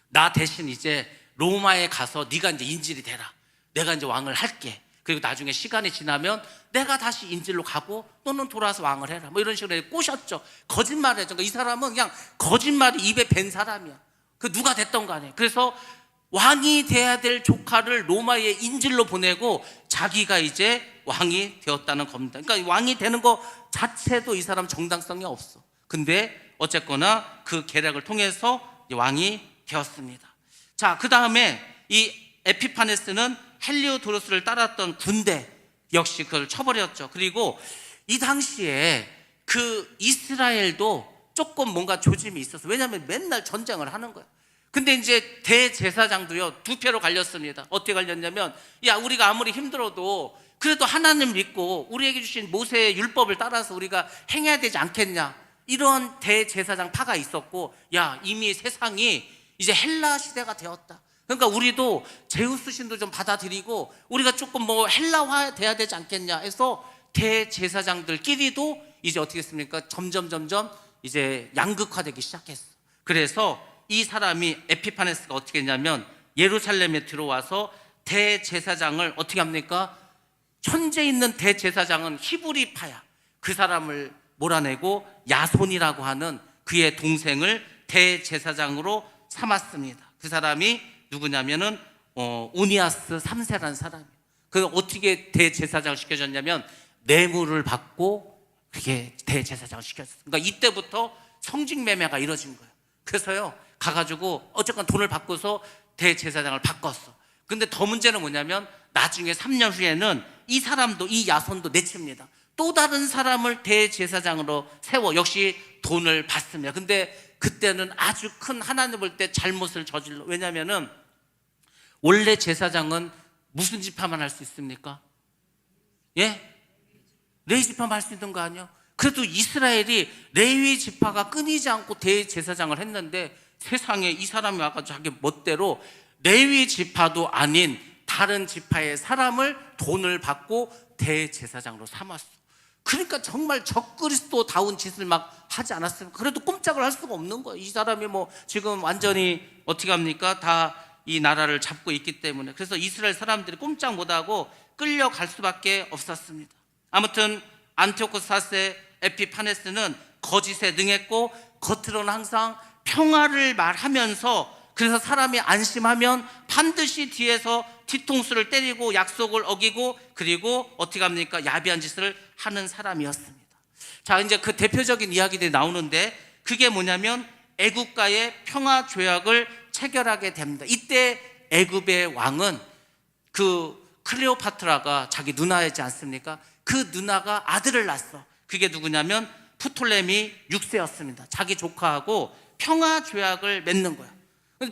Speaker 1: 나 대신 이제 로마에 가서 네가 이제 인질이 되라. 내가 이제 왕을 할게. 그리고 나중에 시간이 지나면 내가 다시 인질로 가고 너는 돌아와서 왕을 해라. 뭐 이런 식으로 꼬셨죠. 거짓말을 했죠. 그러니까 이 사람은 그냥 거짓말이 입에 밴 사람이야. 그 누가 됐던 간에. 그래서 왕이 돼야 될 조카를 로마에 인질로 보내고 자기가 이제 왕이 되었다는 겁니다. 그러니까 왕이 되는 거 자체도 이 사람 정당성이 없어. 근데 어쨌거나 그 계략을 통해서 왕이 되었습니다. 자, 그 다음에 이 에피파네스는 헬리오도루스를 따랐던 군대 역시 그걸 쳐버렸죠. 그리고 이 당시에 그 이스라엘도 조금 뭔가 조짐이 있었어. 왜냐하면 맨날 전쟁을 하는 거야. 근데 이제 대제사장도요 2표로 갈렸습니다. 어떻게 갈렸냐면 야, 우리가 아무리 힘들어도 그래도 하나님 믿고 우리에게 주신 모세의 율법을 따라서 우리가 행해야 되지 않겠냐, 이런 대제사장 파가 있었고, 야, 이미 세상이 이제 헬라 시대가 되었다. 그러니까 우리도 제우스 신도 좀 받아들이고 우리가 조금 뭐 헬라화 돼야 되지 않겠냐 해서 대제사장들끼리도 이제 어떻게 했습니까? 점점 이제 양극화되기 시작했어. 그래서 이 사람이 에피파네스가 어떻게 했냐면 예루살렘에 들어와서 대제사장을 어떻게 합니까? 현재 있는 대제사장은 히브리파야. 그 사람을 몰아내고 야손이라고 하는 그의 동생을 대제사장으로 삼았습니다. 그 사람이 누구냐면은 오니아스 3세라는 사람이에요. 그 어떻게 대제사장을 시켜줬냐면 뇌물을 받고 그게 대제사장을 시켰어요. 그러니까 이때부터 성직매매가 이루어진 거예요. 그래서요 가가지고 어쨌건 돈을 받고서 대제사장을 바꿨어. 근데 더 문제는 뭐냐면 나중에 3년 후에는 이 사람도, 이 야손도 내칩니다. 또 다른 사람을 대제사장으로 세워 역시 돈을 받습니다. 근데 그때는 아주 큰 하나님 볼 때 잘못을 저질러. 왜냐하면은 원래 제사장은 무슨 지파만 할 수 있습니까? 예? 레위 지파만 할 수 있는 거 아니에요? 그래도 이스라엘이 레위 지파가 끊이지 않고 대제사장을 했는데 세상에 이 사람이 와가지고 자기 멋대로 레위 지파도 아닌 다른 지파의 사람을 돈을 받고 대제사장으로 삼았어. 그러니까 정말 적그리스도다운 짓을 막 하지 않았습니까? 그래도 꼼짝을 할 수가 없는 거예요. 이 사람이 뭐 지금 완전히 어떻게 합니까? 다 이 나라를 잡고 있기 때문에. 그래서 이스라엘 사람들이 꼼짝 못하고 끌려갈 수밖에 없었습니다. 아무튼 안티오코스 4세 에피파네스는 거짓에 능했고 겉으로는 항상 평화를 말하면서, 그래서 사람이 안심하면 반드시 뒤에서 뒤통수를 때리고 약속을 어기고 그리고 어떻게 합니까? 야비한 짓을 하는 사람이었습니다. 자, 이제 그 대표적인 이야기들이 나오는데 그게 뭐냐면 애국과의 평화 조약을 체결하게 됩니다. 이때 애굽의 왕은 그 클레오파트라가 자기 누나이지 않습니까? 그 누나가 아들을 낳았어. 그게 누구냐면 프톨레미 6세였습니다. 자기 조카하고 평화 조약을 맺는 거야.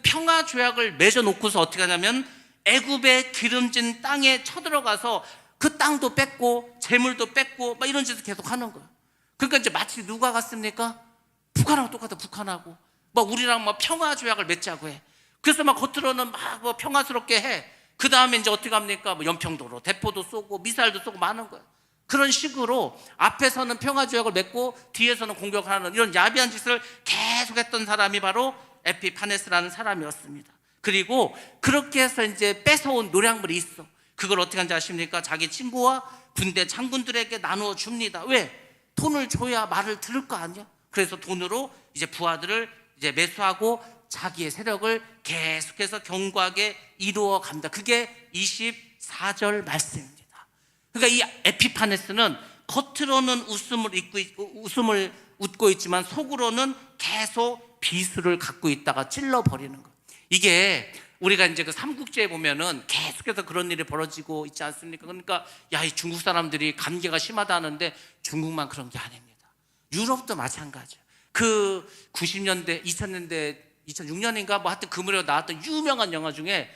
Speaker 1: 평화 조약을 맺어놓고서 어떻게 하냐면 애굽의 기름진 땅에 쳐들어가서 그 땅도 뺏고 재물도 뺏고 막 이런 짓을 계속 하는 거야. 그러니까 이제 마치 누가 같습니까? 북한하고 똑같아. 북한하고 막 우리랑 막 평화 조약을 맺자고 해. 그래서 막 겉으로는 막 뭐 평화스럽게 해. 그 다음에 이제 어떻게 합니까? 뭐 연평도로 대포도 쏘고 미사일도 쏘고 많은 거야. 그런 식으로 앞에서는 평화 조약을 맺고 뒤에서는 공격하는 이런 야비한 짓을 계속했던 사람이 바로 에피파네스라는 사람이었습니다. 그리고 그렇게 해서 이제 뺏어온 노량물이 있어. 그걸 어떻게 하는지 아십니까? 자기 친구와 군대 장군들에게 나누어 줍니다. 왜? 돈을 줘야 말을 들을 거 아니야? 그래서 돈으로 이제 부하들을 이제 매수하고 자기의 세력을 계속해서 견고하게 이루어 갑니다. 그게 24절 말씀입니다. 그러니까 이 에피파네스는 겉으로는 웃음을 웃고 있지만 속으로는 계속 비수를 갖고 있다가 찔러버리는 거. 이게 우리가 이제 그 삼국지에 보면은 계속해서 그런 일이 벌어지고 있지 않습니까? 그러니까 야, 이 중국 사람들이 감기가 심하다 하는데 중국만 그런 게 아닙니다. 유럽도 마찬가지예요. 그 90년대, 2000년대, 2006년인가 뭐 하여튼 그 무렵에 나왔던 유명한 영화 중에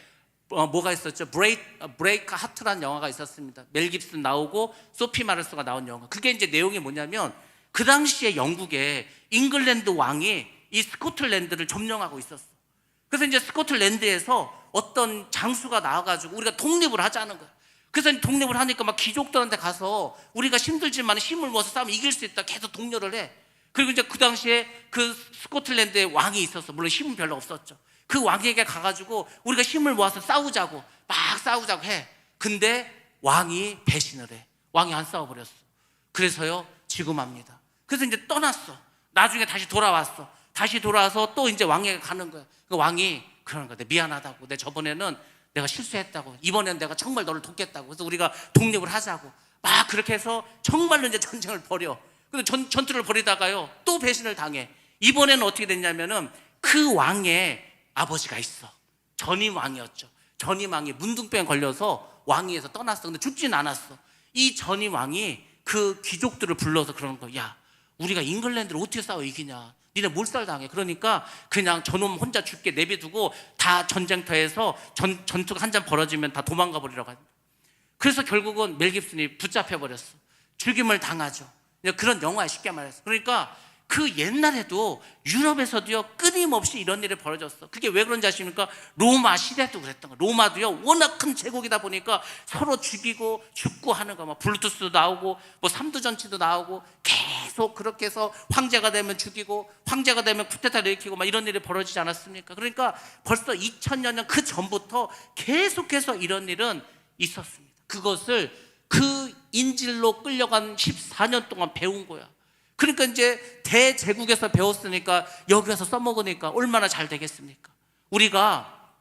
Speaker 1: 뭐가 있었죠? 브레이크 하트라는 영화가 있었습니다. 멜 깁슨 나오고 소피 마르소가 나온 영화. 그게 이제 내용이 뭐냐면 그 당시에 영국에 잉글랜드 왕이 이 스코틀랜드를 점령하고 있었어. 그래서 이제 스코틀랜드에서 어떤 장수가 나와가지고 우리가 독립을 하자는 거야. 그래서 독립을 하니까 막 귀족들한테 가서 우리가 힘들지만 힘을 모아서 싸우면 이길 수 있다 계속 독려를 해. 그리고 이제 그 당시에 그 스코틀랜드에 왕이 있었어. 물론 힘은 별로 없었죠. 그 왕에게 가가지고 우리가 힘을 모아서 싸우자고 막 싸우자고 해. 근데 왕이 배신을 해. 왕이 안 싸워버렸어. 그래서요 지금합니다. 그래서 이제 떠났어. 나중에 다시 돌아왔어. 다시 돌아와서 또 이제 왕에게 가는 거야. 그 왕이 그러는 거야. 미안하다고. 내 저번에는 내가 실수했다고. 이번엔 내가 정말 너를 돕겠다고. 그래서 우리가 독립을 하자고. 막 그렇게 해서 정말로 이제 전쟁을 벌여. 근데 전투를 벌이다가요 또 배신을 당해. 이번에는 어떻게 됐냐면은 그 왕의 아버지가 있어. 전임 왕이었죠. 전임 왕이 문둥병에 걸려서 왕위에서 떠났어. 근데 죽진 않았어. 이 전임 왕이 그 귀족들을 불러서 그러는 거야. 야, 우리가 잉글랜드를 어떻게 싸워 이기냐. 니네 몰살당해. 그러니까 그냥 저놈 혼자 죽게 내비두고 다 전쟁터에서 전투가 한잔 벌어지면 다 도망가 버리라고 합니다. 그래서 결국은 멜 깁슨이 붙잡혀 버렸어. 죽임을 당하죠. 그런 영화에 쉽게 말해서. 그러니까 그 옛날에도 유럽에서도요 끊임없이 이런 일이 벌어졌어. 그게 왜 그런지 아십니까? 로마 시대도 그랬던 거야. 로마도요 워낙 큰 제국이다 보니까 서로 죽이고 죽고 하는 거. 막 블루투스도 나오고 뭐 삼두전치도 나오고 계속 그렇게 해서 황제가 되면 죽이고 황제가 되면 쿠데타를 일으키고 막 이런 일이 벌어지지 않았습니까? 그러니까 벌써 2000년 전 그 전부터 계속해서 이런 일은 있었습니다. 그것을 그 인질로 끌려간 14년 동안 배운 거야. 그러니까 이제 대제국에서 배웠으니까 여기 와서 써먹으니까 얼마나 잘 되겠습니까? 우리가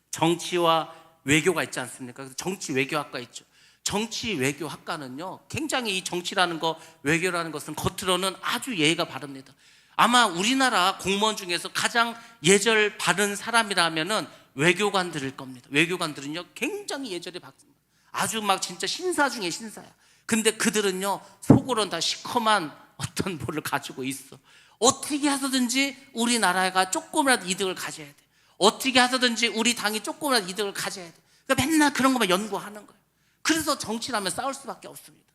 Speaker 1: 정치와 외교가 있지 않습니까? 그래서 정치 외교학과 있죠. 정치 외교학과는요 굉장히 이 정치라는 거 외교라는 것은 겉으로는 아주 예의가 바릅니다. 아마 우리나라 공무원 중에서 가장 예절 바른 사람이라면은 외교관들일 겁니다. 외교관들은요 굉장히 예절이 밝습니다. 아주 막 진짜 신사 중에 신사야. 근데 그들은요 속으로는 다 시커먼 어떤 뭐를 가지고 있어. 어떻게 해서든지 우리나라가 조금이라도 이득을 가져야 돼. 어떻게 해서든지 우리 당이 조금이라도 이득을 가져야 돼. 그러니까 맨날 그런 것만 연구하는 거예요. 그래서 정치라면 싸울 수밖에 없습니다.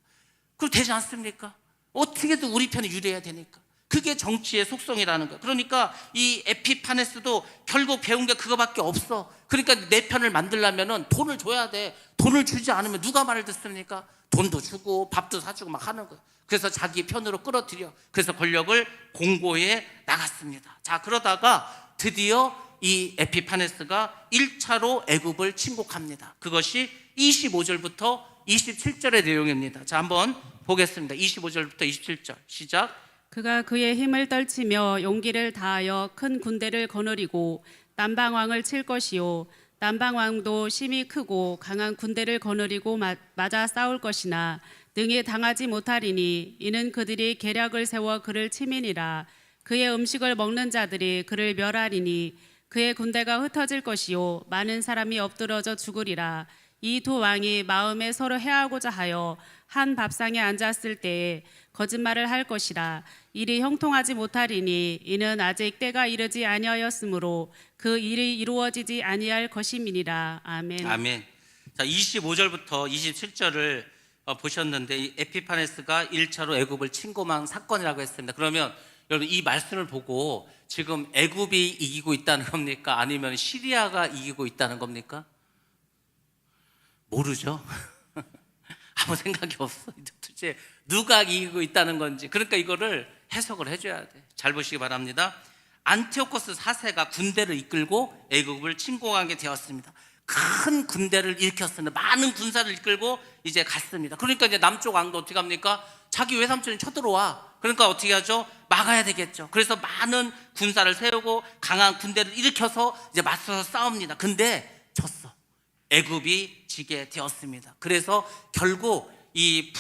Speaker 1: 그럼 되지 않습니까? 어떻게든 우리 편이 유리해야 되니까. 그게 정치의 속성이라는 거예요. 그러니까 이 에피파네스도 결국 배운 게 그거밖에 없어. 그러니까 내 편을 만들려면 돈을 줘야 돼. 돈을 주지 않으면 누가 말을 듣습니까? 돈도 주고 밥도 사주고 막 하는 거예요. 그래서 자기 편으로 끌어들여. 그래서 권력을 공고해 나갔습니다. 자, 그러다가 드디어 이 에피파네스가 1차로 애굽을 침공합니다. 그것이 25절부터 27절의 내용입니다. 자, 한번 보겠습니다. 25절부터 27절 시작.
Speaker 2: 그가 그의 힘을 떨치며 용기를 다하여 큰 군대를 거느리고 남방왕을 칠 것이요 남방왕도 심히 크고 강한 군대를 거느리고 맞아 싸울 것이나 능히 당하지 못하리니 이는 그들이 계략을 세워 그를 치민이라. 그의 음식을 먹는 자들이 그를 멸하리니 그의 군대가 흩어질 것이요 많은 사람이 엎드러져 죽으리라. 이 두 왕이 마음에 서로 해하고자 하여 한 밥상에 앉았을 때에 거짓말을 할 것이라. 일이 형통하지 못하리니 이는 아직 때가 이르지 아니하였으므로 그 일이 이루어지지 아니할 것임이니라. 아멘.
Speaker 1: 아멘. 자, 25절부터 27절을 보셨는데 이 에피파네스가 1차로 애굽을 침공한 사건이라고 했습니다. 그러면 여러분 이 말씀을 보고 지금 애굽이 이기고 있다는 겁니까? 아니면 시리아가 이기고 있다는 겁니까? 모르죠. 아무 생각이 없어. 도대체 누가 이기고 있다는 건지. 그러니까 이거를 해석을 해줘야 돼. 잘 보시기 바랍니다. 안티오코스 4세가 군대를 이끌고 애굽을 침공하게 되었습니다. 큰 군대를 일으켰습니다. 많은 군사를 이끌고 이제 갔습니다. 그러니까 이제 남쪽 왕도 어떻게 합니까? 자기 외삼촌이 쳐들어와. 그러니까 어떻게 하죠? 막아야 되겠죠. 그래서 많은 군사를 세우고 강한 군대를 일으켜서 이제 맞서서 싸웁니다. 근데 졌어. 애굽이 지게 되었습니다. 그래서 결국 이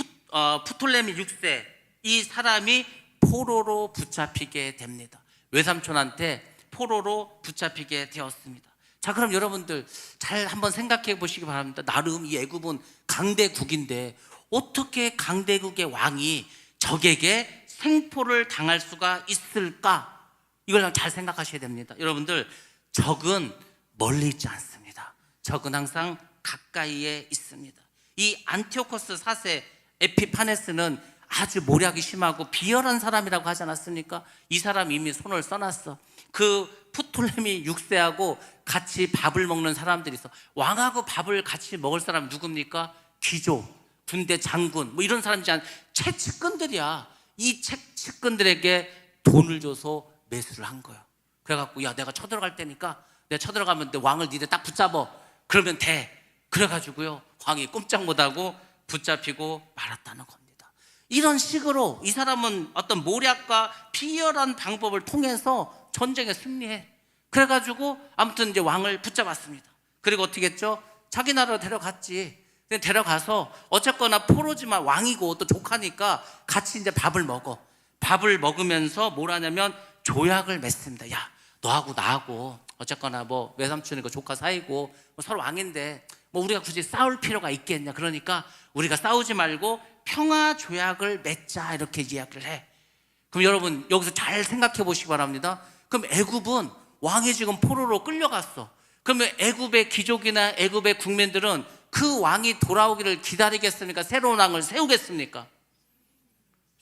Speaker 1: 프톨레미 6세 이 사람이 포로로 붙잡히게 됩니다. 외삼촌한테 포로로 붙잡히게 되었습니다. 자, 그럼 여러분들 잘 한번 생각해 보시기 바랍니다. 나름 이 애굽은 강대국인데 어떻게 강대국의 왕이 적에게 생포를 당할 수가 있을까? 이걸 잘 생각하셔야 됩니다. 여러분들, 적은 멀리 있지 않습니다. 적은 항상 가까이에 있습니다. 이 안티오코스 4세 에피파네스는 아주 모략이 심하고 비열한 사람이라고 하지 않았습니까? 이 사람이 이미 손을 써놨어. 그 프톨레미 6세하고 같이 밥을 먹는 사람들이 있어. 왕하고 밥을 같이 먹을 사람 누굽니까? 귀족, 군대 장군, 뭐 이런 사람이지 않, 채측근들이야. 이 채측근들에게 돈을 줘서 매수를 한 거야. 그래갖고 야, 내가 쳐들어갈 테니까 내가 쳐들어가면 내 왕을 니네 딱 붙잡아. 그러면 돼. 그래가지고요, 왕이 꼼짝 못하고 붙잡히고 말았다는 겁니다. 이런 식으로 이 사람은 어떤 모략과 비열한 방법을 통해서 전쟁에 승리해. 그래가지고 아무튼 이제 왕을 붙잡았습니다. 그리고 어떻게 했죠? 자기 나라로 데려갔지. 데려가서 어쨌거나 포로지만 왕이고 또 조카니까 같이 이제 밥을 먹어. 밥을 먹으면서 뭘 하냐면 조약을 맺습니다. 야, 너하고 나하고 어쨌거나 뭐 외삼촌이고 조카 사이고 뭐 서로 왕인데 뭐 우리가 굳이 싸울 필요가 있겠냐. 그러니까 우리가 싸우지 말고 평화 조약을 맺자, 이렇게 이야기를 해. 그럼 여러분 여기서 잘 생각해 보시기 바랍니다. 그럼 애굽은 왕이 지금 포로로 끌려갔어. 그러면 애굽의 귀족이나 애굽의 국민들은 그 왕이 돌아오기를 기다리겠습니까? 새로운 왕을 세우겠습니까?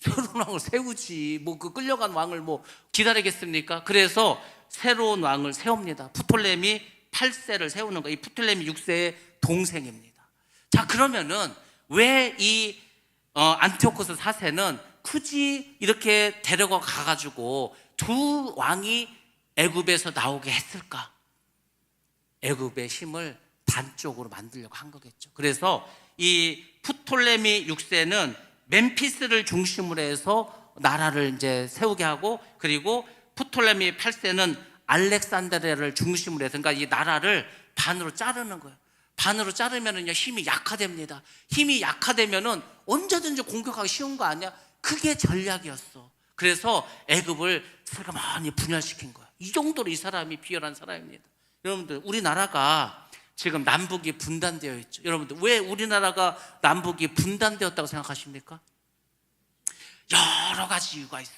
Speaker 1: 새로운 왕을 세우지. 뭐 그 끌려간 왕을 뭐 기다리겠습니까? 그래서 새로운 왕을 세웁니다. 프톨레미 8세를 세우는 거. 이 프톨레미 6세의 동생입니다. 자, 그러면은 왜 이 안티오코스 4세는 굳이 이렇게 데려가 가가지고 두 왕이 애굽에서 나오게 했을까? 애굽의 힘을 반쪽으로 만들려고 한 거겠죠. 그래서 이 프톨레미 6세는 멤피스를 중심으로 해서 나라를 이제 세우게 하고, 그리고 프톨레미 8세는 알렉산드리아를 중심으로 해서, 그러니까 이 나라를 반으로 자르는 거예요. 반으로 자르면은요, 힘이 약화됩니다. 힘이 약화되면은 언제든지 공격하기 쉬운 거 아니야? 그게 전략이었어. 그래서 애굽을 슬그머니 분열시킨 거야. 이 정도로 이 사람이 비열한 사람입니다. 여러분들, 우리나라가 지금 남북이 분단되어 있죠. 여러분들, 왜 우리나라가 남북이 분단되었다고 생각하십니까? 여러 가지 이유가 있어.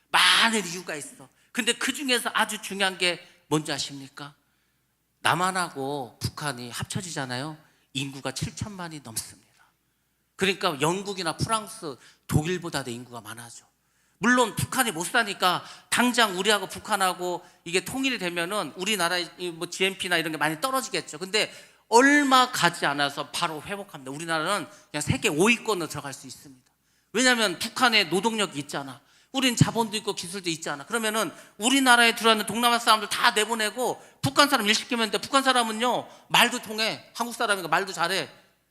Speaker 1: 많은 이유가 있어. 근데 그 중에서 아주 중요한 게 뭔지 아십니까? 남한하고 북한이 합쳐지잖아요. 인구가 7천만이 넘습니다. 그러니까 영국이나 프랑스, 독일보다 내 인구가 많아져. 물론 북한이 못 사니까 당장 우리하고 북한하고 이게 통일이 되면은 우리나라의 뭐 GNP나 이런 게 많이 떨어지겠죠. 근데 얼마 가지 않아서 바로 회복합니다. 우리나라는 그냥 세계 5위권으로 들어갈 수 있습니다. 왜냐하면 북한에 노동력이 있잖아. 우린 자본도 있고 기술도 있잖아. 그러면은 우리나라에 들어왔는 동남아 사람들 다 내보내고 북한 사람 일 시키면 돼. 북한 사람은요, 말도 통해. 한국 사람이니까 말도 잘해.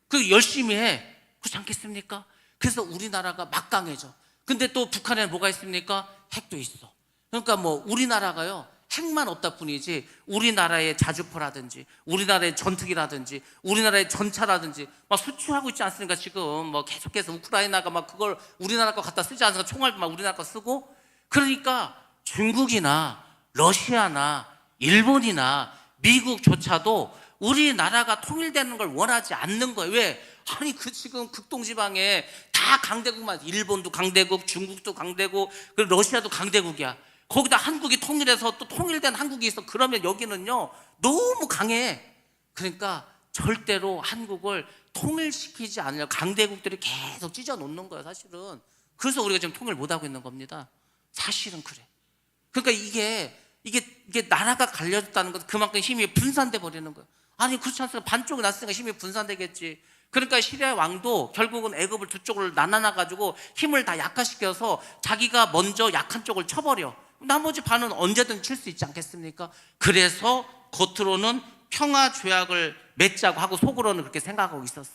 Speaker 1: 그 열심히 해. 그렇지 않겠습니까? 그래서 우리나라가 막강해져. 근데 또 북한에는 뭐가 있습니까? 핵도 있어. 그러니까 뭐 우리나라가요, 핵만 없다 뿐이지 우리나라의 자주포라든지 우리나라의 전투기라든지 우리나라의 전차라든지 막 수출하고 있지 않습니까? 지금 뭐 계속해서 우크라이나가 막 그걸 우리나라 거 갖다 쓰지 않습니까? 총알도 막 우리나라 거 쓰고. 그러니까 중국이나 러시아나 일본이나 미국조차도 우리나라가 통일되는 걸 원하지 않는 거예요. 왜? 아니 그 지금 극동지방에 다 강대국만, 일본도 강대국, 중국도 강대국, 그리고 러시아도 강대국이야. 거기다 한국이 통일해서 또 통일된 한국이 있어. 그러면 여기는요 너무 강해. 그러니까 절대로 한국을 통일시키지 않으려고 강대국들이 계속 찢어 놓는 거예요, 사실은. 그래서 우리가 지금 통일 못하고 있는 겁니다. 사실은 그래. 그러니까 이게 나라가 갈려졌다는 것은 그만큼 힘이 분산돼 버리는 거예요. 아니 그렇지 않습니까? 반쪽이 났으니까 힘이 분산되겠지. 그러니까 시리아 왕도 결국은 애굽을 두 쪽으로 나눠 가지고 힘을 다 약화시켜서 자기가 먼저 약한 쪽을 쳐버려. 나머지 반은 언제든 칠 수 있지 않겠습니까? 그래서 겉으로는 평화 조약을 맺자고 하고 속으로는 그렇게 생각하고 있었어.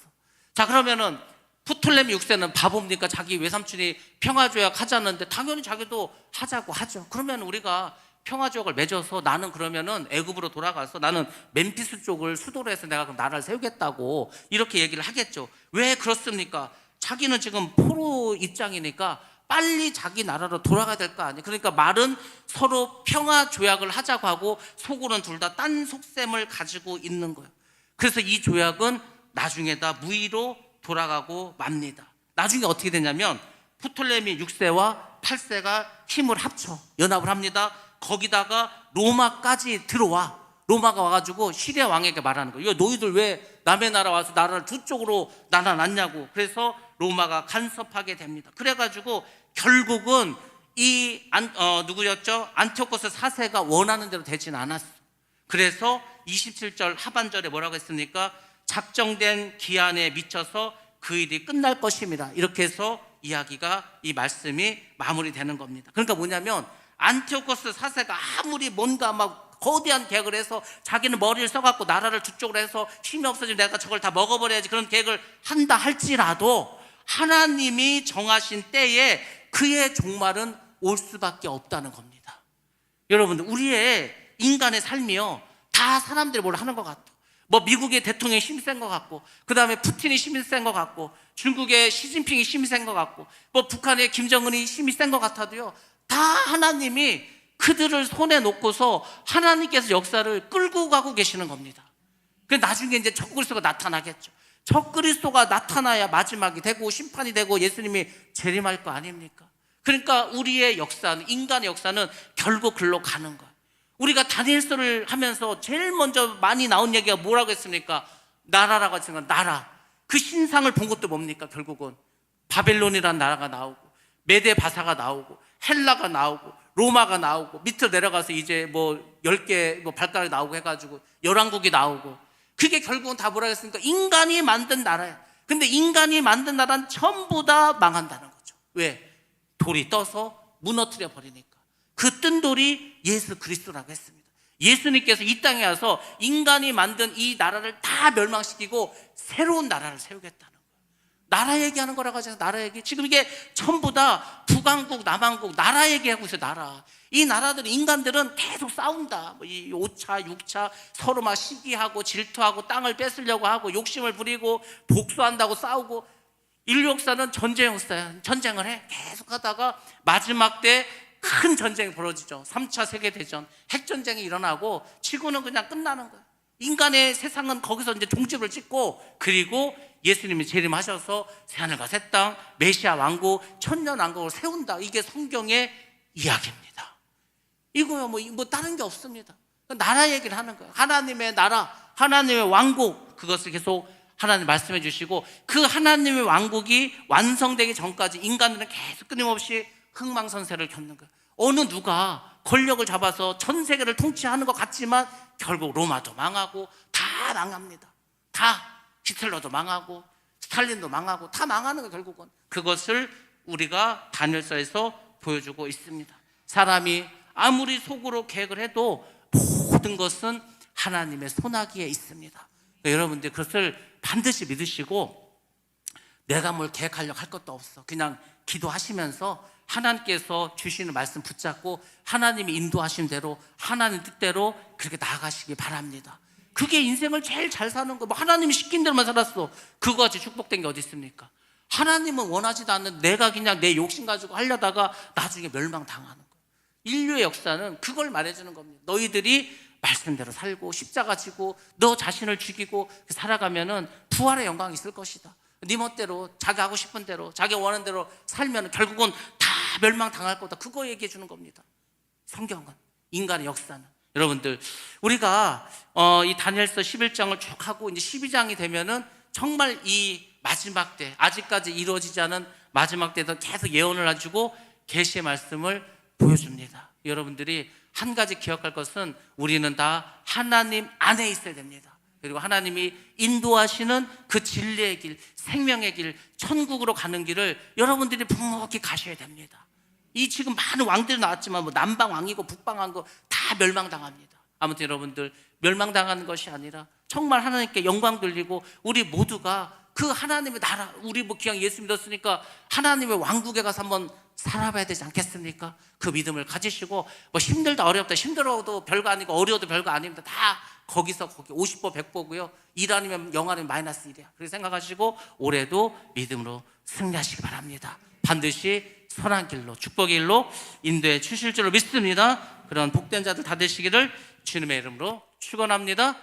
Speaker 1: 자, 그러면은 프톨레미 6세는 바보입니까? 자기 외삼촌이 평화 조약 하자는데 당연히 자기도 하자고 하죠. 그러면 우리가 평화 조약을 맺어서 나는 그러면은 애굽으로 돌아가서 나는 멤피스 쪽을 수도로 해서 내가 그럼 나라를 세우겠다고 이렇게 얘기를 하겠죠. 왜 그렇습니까? 자기는 지금 포로 입장이니까 빨리 자기 나라로 돌아가야 될 거 아니에요. 그러니까 말은 서로 평화 조약을 하자고 하고 속으로는 둘 다 딴 속셈을 가지고 있는 거예요. 그래서 이 조약은 나중에 다 무의로 돌아가고 맙니다. 나중에 어떻게 되냐면 프톨레미 6세와 8세가 힘을 합쳐 연합을 합니다. 거기다가 로마까지 들어와. 로마가 와가지고 시리아 왕에게 말하는 거예요. 너희들 왜 남의 나라 와서 나라를 두 쪽으로 나눠놨냐고. 그래서 로마가 간섭하게 됩니다. 그래가지고 결국은 누구였죠? 안티오코스 4세가 원하는 대로 되진 않았어. 그래서 27절 하반절에 뭐라고 했습니까? 작정된 기한에 미쳐서 그 일이 끝날 것입니다. 이렇게 해서 이 말씀이 마무리되는 겁니다. 그러니까 뭐냐면 안티오코스 4세가 아무리 뭔가 막 거대한 계획을 해서 자기는 머리를 써갖고 나라를 두 쪽으로 해서 힘이 없어지면 내가 저걸 다 먹어버려야지 그런 계획을 한다 할지라도 하나님이 정하신 때에 그의 종말은 올 수밖에 없다는 겁니다. 여러분들, 우리의 인간의 삶이요, 다 사람들이 뭘 하는 것 같아. 뭐 미국의 대통령이 힘이 센 것 같고, 그 다음에 푸틴이 힘이 센 것 같고, 중국의 시진핑이 힘이 센 것 같고, 뭐 북한의 김정은이 힘이 센 것 같아도요, 다 하나님이 그들을 손에 놓고서 하나님께서 역사를 끌고 가고 계시는 겁니다. 그 나중에 이제 적그리스도가 나타나겠죠. 적그리스도가 나타나야 마지막이 되고 심판이 되고 예수님이 재림할 거 아닙니까? 그러니까 우리의 역사는, 인간의 역사는 결국 글로 가는 거예요. 우리가 다니엘서를 하면서 제일 먼저 많이 나온 얘기가 뭐라고 했습니까? 나라라고 했으니까 나라. 그 신상을 본 것도 뭡니까? 결국은 바벨론이라는 나라가 나오고, 메데 바사가 나오고, 헬라가 나오고, 로마가 나오고, 밑으로 내려가서 이제 뭐 10개 뭐 발가락이 나오고 해가지고 열왕국이 나오고, 그게 결국은 다 뭐라고 했습니까? 인간이 만든 나라야. 근데 인간이 만든 나라는 전부 다 망한다는 거죠. 왜? 돌이 떠서 무너뜨려 버리니까. 그 뜬 돌이 예수 그리스도라고 했습니다. 예수님께서 이 땅에 와서 인간이 만든 이 나라를 다 멸망시키고 새로운 나라를 세우겠다는 거예요. 나라 얘기하는 거라고 하잖아요. 나라 얘기. 지금 이게 전부 다 북왕국, 남왕국, 나라 얘기하고 있어요. 나라. 이 나라들, 인간들은 계속 싸운다. 뭐 이 5차, 6차 서로 막 시기하고 질투하고 땅을 뺏으려고 하고 욕심을 부리고 복수한다고 싸우고. 인류 역사는 전쟁 역사야. 전쟁을 해. 계속 하다가 마지막 때 큰 전쟁이 벌어지죠. 3차 세계대전, 핵전쟁이 일어나고 지구는 그냥 끝나는 거예요. 인간의 세상은 거기서 이제 종집을 찍고, 그리고 예수님이 재림하셔서 새하늘과 새 땅, 메시아 왕국, 천년 왕국을 세운다. 이게 성경의 이야기입니다. 이거요, 뭐 다른 게 없습니다. 나라 얘기를 하는 거예요. 하나님의 나라, 하나님의 왕국, 그것을 계속 하나님 말씀해 주시고, 그 하나님의 왕국이 완성되기 전까지 인간들은 계속 끊임없이 흥망성쇠를 겪는 거예요. 어느 누가 권력을 잡아서 전 세계를 통치하는 것 같지만 결국 로마도 망하고 다 망합니다. 다 히틀러도 망하고 스탈린도 망하고 다 망하는 거예요. 결국은 그것을 우리가 다니엘서에서 보여주고 있습니다. 사람이 아무리 속으로 계획을 해도 모든 것은 하나님의 손아귀에 있습니다. 그러니까 여러분들 그것을 반드시 믿으시고, 내가 뭘 계획하려고 할 것도 없어. 그냥 기도하시면서 하나님께서 주시는 말씀 붙잡고 하나님이 인도하신 대로 하나님 뜻대로 그렇게 나아가시기 바랍니다. 그게 인생을 제일 잘 사는 거. 뭐 하나님이 시킨 대로만 살았어. 그거같이 축복된 게 어디 있습니까? 하나님은 원하지도 않는 내가 그냥 내 욕심 가지고 하려다가 나중에 멸망당하는 거예요. 인류의 역사는 그걸 말해주는 겁니다. 너희들이 말씀대로 살고 십자가 지고 너 자신을 죽이고 살아가면은 부활의 영광이 있을 것이다. 네 멋대로 자기 하고 싶은 대로 자기 원하는 대로 살면 결국은 다 멸망당할 거다. 그거 얘기해 주는 겁니다. 성경은, 인간의 역사는. 여러분들, 우리가 이 다니엘서 11장을 쭉 하고 이제 12장이 되면은 정말 이 마지막 때, 아직까지 이루어지지 않은 마지막 때도 계속 예언을 가지고 계시의 말씀을 보여줍니다. 여러분들이 한 가지 기억할 것은 우리는 다 하나님 안에 있어야 됩니다. 그리고 하나님이 인도하시는 그 진리의 길, 생명의 길, 천국으로 가는 길을 여러분들이 묵묵히 가셔야 됩니다. 이 지금 많은 왕들이 나왔지만 뭐 남방 왕이고 북방 왕이고 다 멸망당합니다. 아무튼 여러분들 멸망당하는 것이 아니라 정말 하나님께 영광 돌리고 우리 모두가 그 하나님의 나라, 우리 뭐 그냥 예수 믿었으니까 하나님의 왕국에 가서 한번 살아봐야 되지 않겠습니까? 그 믿음을 가지시고 뭐 힘들다 어렵다 힘들어도 별거 아니고 어려워도 별거 아닙니다. 다 거기서 거기 50보 100보고요. 1 아니면 0 아니면 마이너스 1이야. 그렇게 생각하시고 올해도 믿음으로 승리하시기 바랍니다. 반드시 선한 길로 축복의 길로 인도해 주실 줄로 믿습니다. 그런 복된 자들 다 되시기를 주님의 이름으로 축원합니다.